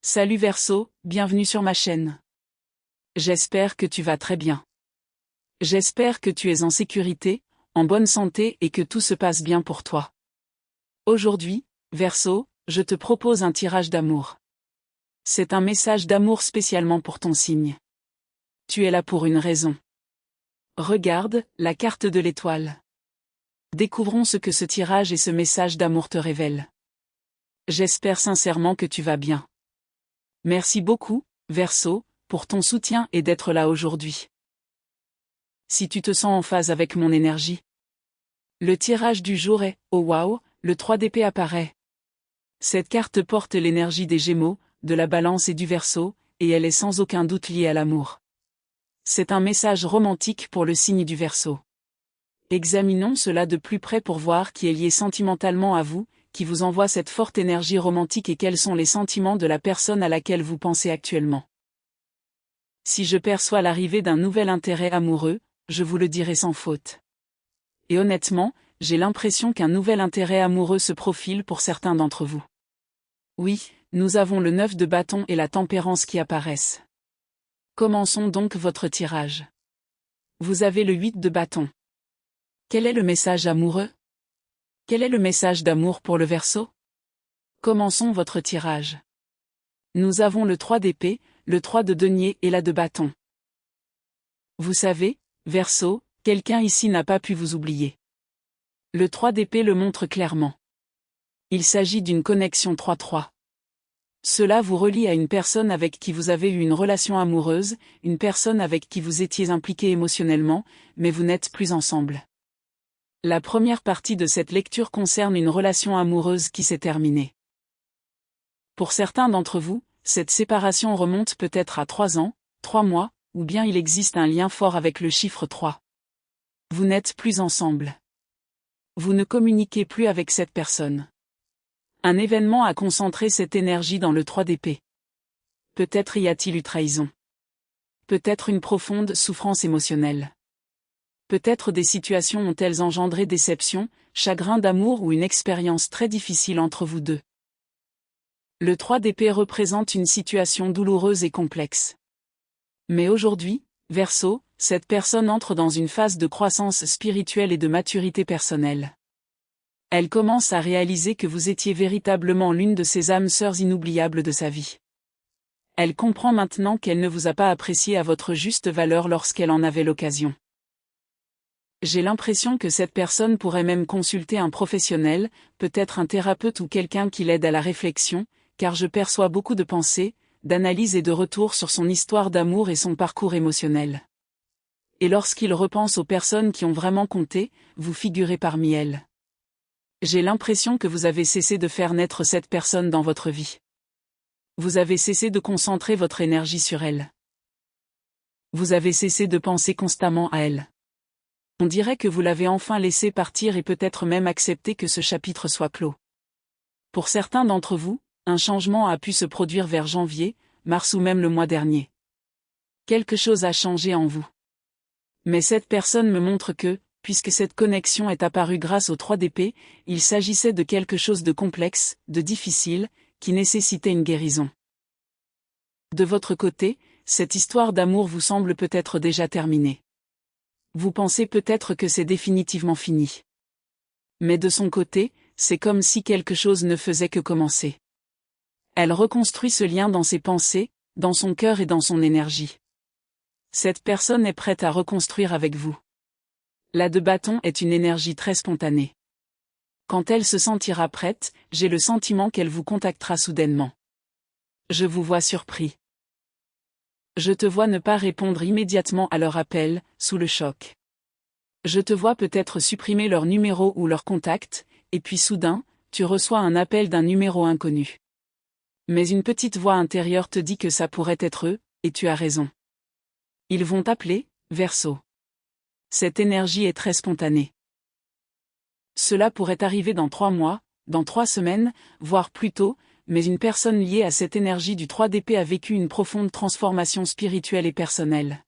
Salut Verseau, bienvenue sur ma chaîne. J'espère que tu vas très bien. J'espère que tu es en sécurité, en bonne santé et que tout se passe bien pour toi. Aujourd'hui, Verseau, je te propose un tirage d'amour. C'est un message d'amour spécialement pour ton signe. Tu es là pour une raison. Regarde, la carte de l'étoile. Découvrons ce que ce tirage et ce message d'amour te révèlent. J'espère sincèrement que tu vas bien. Merci beaucoup, Verseau, pour ton soutien et d'être là aujourd'hui. Si tu te sens en phase avec mon énergie. Le tirage du jour est, oh waouh, le 3 d'épée apparaît. Cette carte porte l'énergie des Gémeaux, de la Balance et du Verseau, et elle est sans aucun doute liée à l'amour. C'est un message romantique pour le signe du Verseau. Examinons cela de plus près pour voir qui est lié sentimentalement à vous, qui vous envoie cette forte énergie romantique et quels sont les sentiments de la personne à laquelle vous pensez actuellement. Si je perçois l'arrivée d'un nouvel intérêt amoureux, je vous le dirai sans faute. Et honnêtement, j'ai l'impression qu'un nouvel intérêt amoureux se profile pour certains d'entre vous. Oui, nous avons le 9 de bâton et la tempérance qui apparaissent. Commençons donc votre tirage. Vous avez le 8 de bâton. Quel est le message amoureux? Quel est le message d'amour pour le Verseau? Commençons votre tirage. Nous avons le 3 d'épée, le 3 de denier et la de bâton. Vous savez, Verseau, quelqu'un ici n'a pas pu vous oublier. Le 3 d'épée le montre clairement. Il s'agit d'une connexion 3-3. Cela vous relie à une personne avec qui vous avez eu une relation amoureuse, une personne avec qui vous étiez impliqué émotionnellement, mais vous n'êtes plus ensemble. La première partie de cette lecture concerne une relation amoureuse qui s'est terminée. Pour certains d'entre vous, cette séparation remonte peut-être à 3 ans, 3 mois, ou bien il existe un lien fort avec le chiffre 3. Vous n'êtes plus ensemble. Vous ne communiquez plus avec cette personne. Un événement a concentré cette énergie dans le 3 d'épée. Peut-être y a-t-il eu trahison. Peut-être une profonde souffrance émotionnelle. Peut-être des situations ont-elles engendré déception, chagrin d'amour ou une expérience très difficile entre vous deux. Le 3 d'épée représente une situation douloureuse et complexe. Mais aujourd'hui, Verseau, cette personne entre dans une phase de croissance spirituelle et de maturité personnelle. Elle commence à réaliser que vous étiez véritablement l'une de ces âmes sœurs inoubliables de sa vie. Elle comprend maintenant qu'elle ne vous a pas apprécié à votre juste valeur lorsqu'elle en avait l'occasion. J'ai l'impression que cette personne pourrait même consulter un professionnel, peut-être un thérapeute ou quelqu'un qui l'aide à la réflexion, car je perçois beaucoup de pensées, d'analyses et de retours sur son histoire d'amour et son parcours émotionnel. Et lorsqu'il repense aux personnes qui ont vraiment compté, vous figurez parmi elles. J'ai l'impression que vous avez cessé de faire naître cette personne dans votre vie. Vous avez cessé de concentrer votre énergie sur elle. Vous avez cessé de penser constamment à elle. On dirait que vous l'avez enfin laissé partir et peut-être même accepté que ce chapitre soit clos. Pour certains d'entre vous, un changement a pu se produire vers janvier, mars ou même le mois dernier. Quelque chose a changé en vous. Mais cette personne me montre que, puisque cette connexion est apparue grâce au 3 d'épée, il s'agissait de quelque chose de complexe, de difficile, qui nécessitait une guérison. De votre côté, cette histoire d'amour vous semble peut-être déjà terminée. Vous pensez peut-être que c'est définitivement fini. Mais de son côté, c'est comme si quelque chose ne faisait que commencer. Elle reconstruit ce lien dans ses pensées, dans son cœur et dans son énergie. Cette personne est prête à reconstruire avec vous. La de bâton est une énergie très spontanée. Quand elle se sentira prête, j'ai le sentiment qu'elle vous contactera soudainement. Je vous vois surpris. Je te vois ne pas répondre immédiatement à leur appel, sous le choc. Je te vois peut-être supprimer leur numéro ou leur contact, et puis soudain, tu reçois un appel d'un numéro inconnu. Mais une petite voix intérieure te dit que ça pourrait être eux, et tu as raison. Ils vont t'appeler, Verseau. Cette énergie est très spontanée. Cela pourrait arriver dans 3 mois, dans 3 semaines, voire plus tôt, mais une personne liée à cette énergie du 3 d'épée a vécu une profonde transformation spirituelle et personnelle.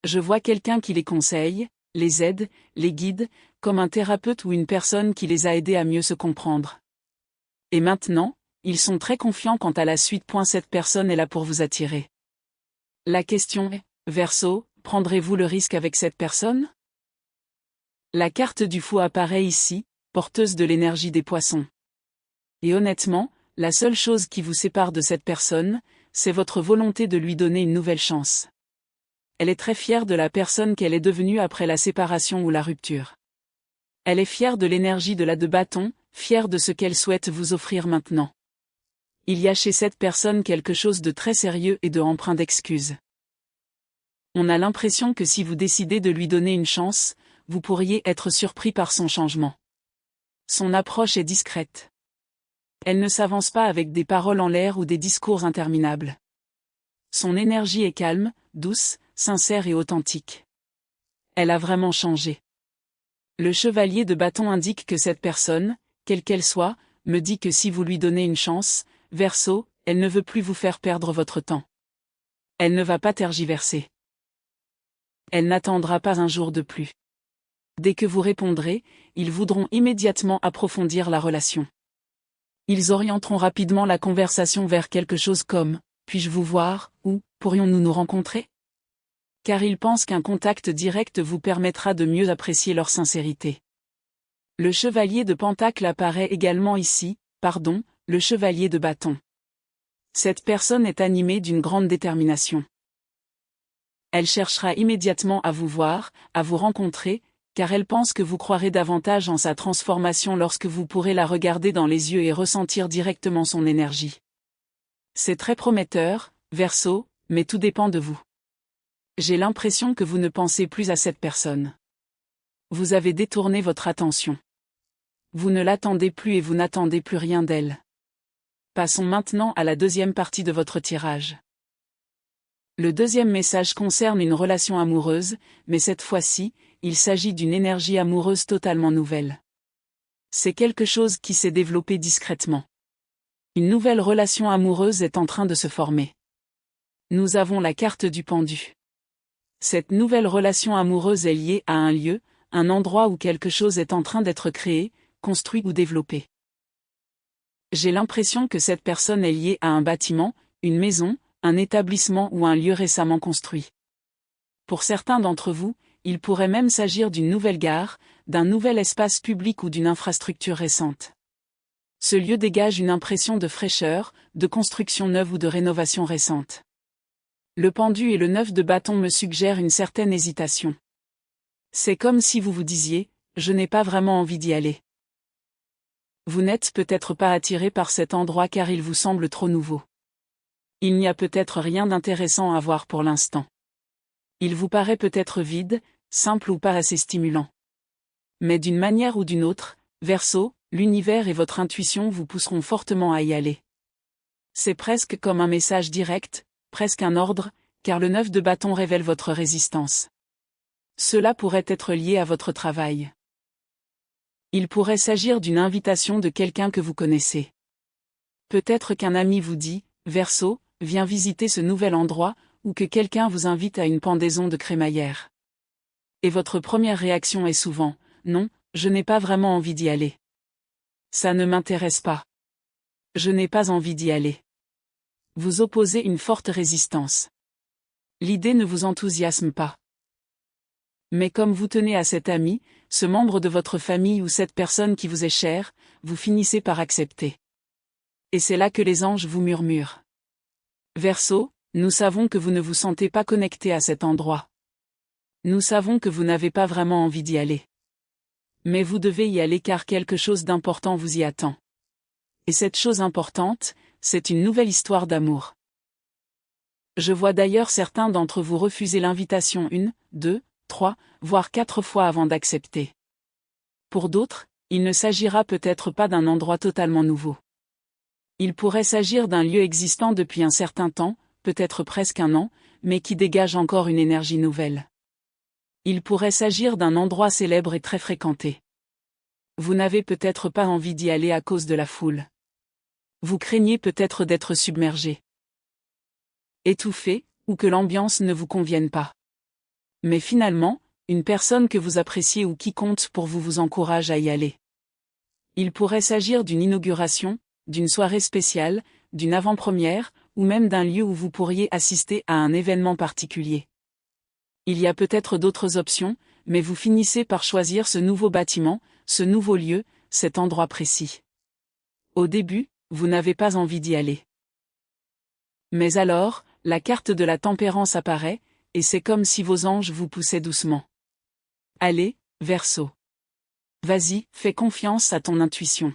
Je vois quelqu'un qui les conseille, les aide, les guide, comme un thérapeute ou une personne qui les a aidés à mieux se comprendre. Et maintenant, ils sont très confiants quant à la suite. Cette personne est là pour vous attirer. La question est, Verseau, prendrez-vous le risque avec cette personne? La carte du fou apparaît ici, porteuse de l'énergie des poissons. Et honnêtement, la seule chose qui vous sépare de cette personne, c'est votre volonté de lui donner une nouvelle chance. Elle est très fière de la personne qu'elle est devenue après la séparation ou la rupture. Elle est fière de l'énergie de la de bâton, fière de ce qu'elle souhaite vous offrir maintenant. Il y a chez cette personne quelque chose de très sérieux et de empreint d'excuses. On a l'impression que si vous décidez de lui donner une chance, vous pourriez être surpris par son changement. Son approche est discrète. Elle ne s'avance pas avec des paroles en l'air ou des discours interminables. Son énergie est calme, douce, sincère et authentique. Elle a vraiment changé. Le chevalier de bâton indique que cette personne, quelle qu'elle soit, me dit que si vous lui donnez une chance, Verseau, elle ne veut plus vous faire perdre votre temps. Elle ne va pas tergiverser. Elle n'attendra pas un jour de plus. Dès que vous répondrez, ils voudront immédiatement approfondir la relation. Ils orienteront rapidement la conversation vers quelque chose comme « Puis-je vous voir ?» ou « Pourrions-nous nous rencontrer ?» Car ils pensent qu'un contact direct vous permettra de mieux apprécier leur sincérité. Le chevalier de Pentacle apparaît également ici, le chevalier de bâton. Cette personne est animée d'une grande détermination. Elle cherchera immédiatement à vous voir, à vous rencontrer, car elle pense que vous croirez davantage en sa transformation lorsque vous pourrez la regarder dans les yeux et ressentir directement son énergie. C'est très prometteur, Verseau, mais tout dépend de vous. J'ai l'impression que vous ne pensez plus à cette personne. Vous avez détourné votre attention. Vous ne l'attendez plus et vous n'attendez plus rien d'elle. Passons maintenant à la deuxième partie de votre tirage. Le deuxième message concerne une relation amoureuse, mais cette fois-ci, il s'agit d'une énergie amoureuse totalement nouvelle. C'est quelque chose qui s'est développé discrètement. Une nouvelle relation amoureuse est en train de se former. Nous avons la carte du pendu. Cette nouvelle relation amoureuse est liée à un lieu, un endroit où quelque chose est en train d'être créé, construit ou développé. J'ai l'impression que cette personne est liée à un bâtiment, une maison, un établissement ou un lieu récemment construit. Pour certains d'entre vous, il pourrait même s'agir d'une nouvelle gare, d'un nouvel espace public ou d'une infrastructure récente. Ce lieu dégage une impression de fraîcheur, de construction neuve ou de rénovation récente. Le pendu et le 9 de bâton me suggèrent une certaine hésitation. C'est comme si vous vous disiez, je n'ai pas vraiment envie d'y aller. Vous n'êtes peut-être pas attiré par cet endroit car il vous semble trop nouveau. Il n'y a peut-être rien d'intéressant à voir pour l'instant. Il vous paraît peut-être vide, simple ou pas assez stimulant. Mais d'une manière ou d'une autre, Verseau, l'univers et votre intuition vous pousseront fortement à y aller. C'est presque comme un message direct, presque un ordre, car le 9 de bâton révèle votre résistance. Cela pourrait être lié à votre travail. Il pourrait s'agir d'une invitation de quelqu'un que vous connaissez. Peut-être qu'un ami vous dit, Verseau, viens visiter ce nouvel endroit, ou que quelqu'un vous invite à une pendaison de crémaillère. Et votre première réaction est souvent, non, je n'ai pas vraiment envie d'y aller. Ça ne m'intéresse pas. Je n'ai pas envie d'y aller. Vous opposez une forte résistance. L'idée ne vous enthousiasme pas. Mais comme vous tenez à cet ami, ce membre de votre famille ou cette personne qui vous est chère, vous finissez par accepter. Et c'est là que les anges vous murmurent. Verseau, nous savons que vous ne vous sentez pas connecté à cet endroit. Nous savons que vous n'avez pas vraiment envie d'y aller. Mais vous devez y aller car quelque chose d'important vous y attend. Et cette chose importante, c'est une nouvelle histoire d'amour. Je vois d'ailleurs certains d'entre vous refuser l'invitation 1, 2, 3, voire 4 fois avant d'accepter. Pour d'autres, il ne s'agira peut-être pas d'un endroit totalement nouveau. Il pourrait s'agir d'un lieu existant depuis un certain temps, peut-être presque un an, mais qui dégage encore une énergie nouvelle. Il pourrait s'agir d'un endroit célèbre et très fréquenté. Vous n'avez peut-être pas envie d'y aller à cause de la foule. Vous craignez peut-être d'être submergé, étouffé, ou que l'ambiance ne vous convienne pas. Mais finalement, une personne que vous appréciez ou qui compte pour vous vous encourage à y aller. Il pourrait s'agir d'une inauguration, d'une soirée spéciale, d'une avant-première, ou même d'un lieu où vous pourriez assister à un événement particulier. Il y a peut-être d'autres options, mais vous finissez par choisir ce nouveau bâtiment, ce nouveau lieu, cet endroit précis. Au début, vous n'avez pas envie d'y aller. Mais alors, la carte de la tempérance apparaît, et c'est comme si vos anges vous poussaient doucement. Allez, Verseau. Vas-y, fais confiance à ton intuition.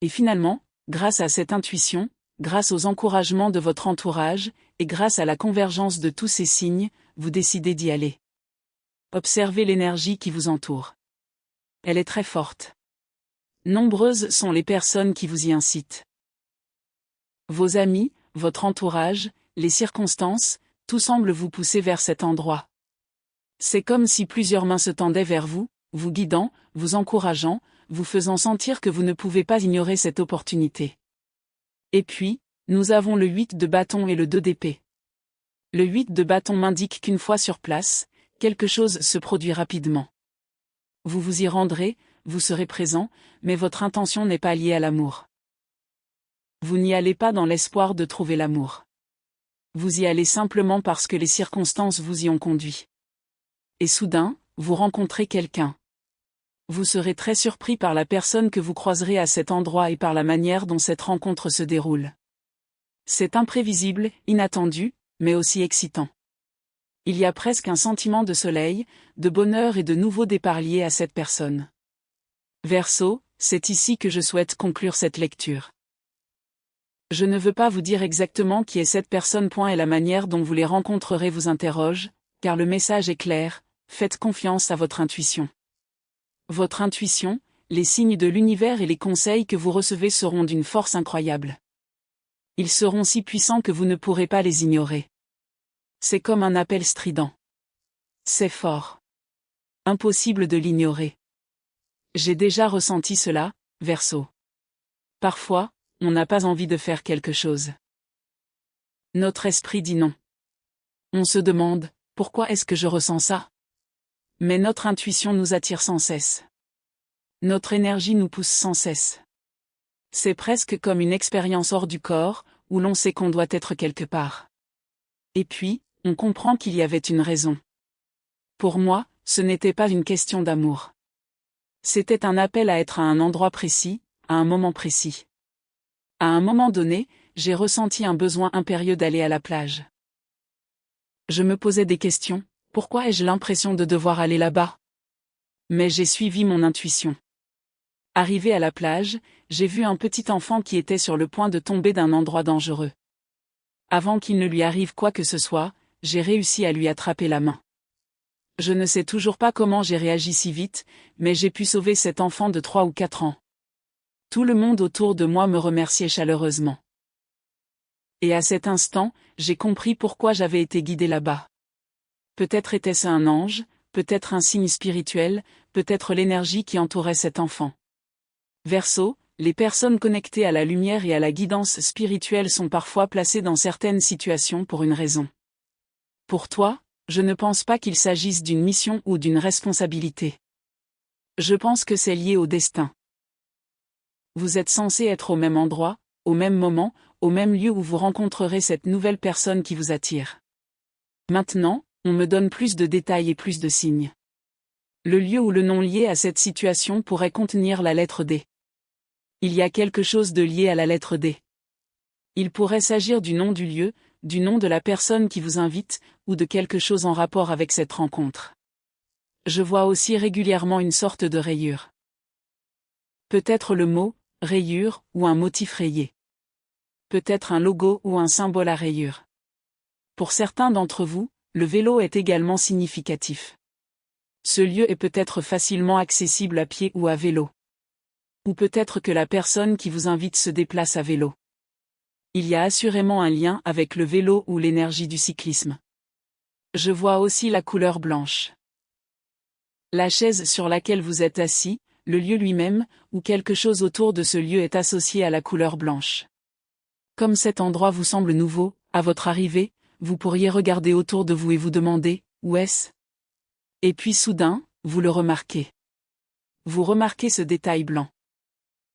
Et finalement, grâce à cette intuition, grâce aux encouragements de votre entourage, et grâce à la convergence de tous ces signes, vous décidez d'y aller. Observez l'énergie qui vous entoure. Elle est très forte. Nombreuses sont les personnes qui vous y incitent. Vos amis, votre entourage, les circonstances, tout semble vous pousser vers cet endroit. C'est comme si plusieurs mains se tendaient vers vous, vous guidant, vous encourageant, vous faisant sentir que vous ne pouvez pas ignorer cette opportunité. Et puis, nous avons le 8 de bâton et le 2 d'épée. Le 8 de bâton m'indique qu'une fois sur place, quelque chose se produit rapidement. Vous vous y rendrez, vous serez présent, mais votre intention n'est pas liée à l'amour. Vous n'y allez pas dans l'espoir de trouver l'amour. Vous y allez simplement parce que les circonstances vous y ont conduit. Et soudain, vous rencontrez quelqu'un. Vous serez très surpris par la personne que vous croiserez à cet endroit et par la manière dont cette rencontre se déroule. C'est imprévisible, inattendu, mais aussi excitant. Il y a presque un sentiment de soleil, de bonheur et de nouveau départ lié à cette personne. Verseau, c'est ici que je souhaite conclure cette lecture. Je ne veux pas vous dire exactement qui est cette personne. Et la manière dont vous les rencontrerez vous interroge, car le message est clair, faites confiance à votre intuition. Votre intuition, les signes de l'univers et les conseils que vous recevez seront d'une force incroyable. Ils seront si puissants que vous ne pourrez pas les ignorer. C'est comme un appel strident. C'est fort. Impossible de l'ignorer. J'ai déjà ressenti cela, Verseau. Parfois, on n'a pas envie de faire quelque chose. Notre esprit dit non. On se demande, pourquoi est-ce que je ressens ça? Mais notre intuition nous attire sans cesse. Notre énergie nous pousse sans cesse. C'est presque comme une expérience hors du corps, où l'on sait qu'on doit être quelque part. Et puis, on comprend qu'il y avait une raison. Pour moi, ce n'était pas une question d'amour. C'était un appel à être à un endroit précis, à un moment précis. À un moment donné, j'ai ressenti un besoin impérieux d'aller à la plage. Je me posais des questions, pourquoi ai-je l'impression de devoir aller là-bas? Mais j'ai suivi mon intuition. Arrivé à la plage, j'ai vu un petit enfant qui était sur le point de tomber d'un endroit dangereux. Avant qu'il ne lui arrive quoi que ce soit, j'ai réussi à lui attraper la main. Je ne sais toujours pas comment j'ai réagi si vite, mais j'ai pu sauver cet enfant de 3 ou 4 ans. Tout le monde autour de moi me remerciait chaleureusement. Et à cet instant, j'ai compris pourquoi j'avais été guidé là-bas. Peut-être était-ce un ange, peut-être un signe spirituel, peut-être l'énergie qui entourait cet enfant. Verseau, les personnes connectées à la lumière et à la guidance spirituelle sont parfois placées dans certaines situations pour une raison. Pour toi, je ne pense pas qu'il s'agisse d'une mission ou d'une responsabilité. Je pense que c'est lié au destin. Vous êtes censé être au même endroit, au même moment, au même lieu où vous rencontrerez cette nouvelle personne qui vous attire. Maintenant, on me donne plus de détails et plus de signes. Le lieu ou le nom lié à cette situation pourrait contenir la lettre D. Il y a quelque chose de lié à la lettre D. Il pourrait s'agir du nom du lieu, du nom de la personne qui vous invite, ou de quelque chose en rapport avec cette rencontre. Je vois aussi régulièrement une sorte de rayure. Peut-être le mot, rayure, ou un motif rayé. Peut-être un logo ou un symbole à rayure. Pour certains d'entre vous, le vélo est également significatif. Ce lieu est peut-être facilement accessible à pied ou à vélo. Ou peut-être que la personne qui vous invite se déplace à vélo. Il y a assurément un lien avec le vélo ou l'énergie du cyclisme. Je vois aussi la couleur blanche. La chaise sur laquelle vous êtes assis, le lieu lui-même, ou quelque chose autour de ce lieu est associé à la couleur blanche. Comme cet endroit vous semble nouveau, à votre arrivée, vous pourriez regarder autour de vous et vous demander, où est-ce? Et puis soudain, vous le remarquez. Vous remarquez ce détail blanc.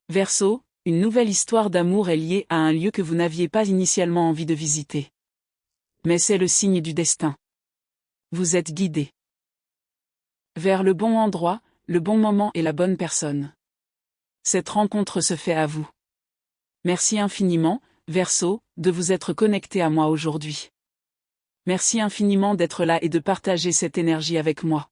Verseau, Une nouvelle histoire d'amour est liée à un lieu que vous n'aviez pas initialement envie de visiter. Mais c'est le signe du destin. Vous êtes guidé vers le bon endroit, le bon moment et la bonne personne. Cette rencontre se fait à vous. Merci infiniment, Verseau, de vous être connecté à moi aujourd'hui. Merci infiniment d'être là et de partager cette énergie avec moi.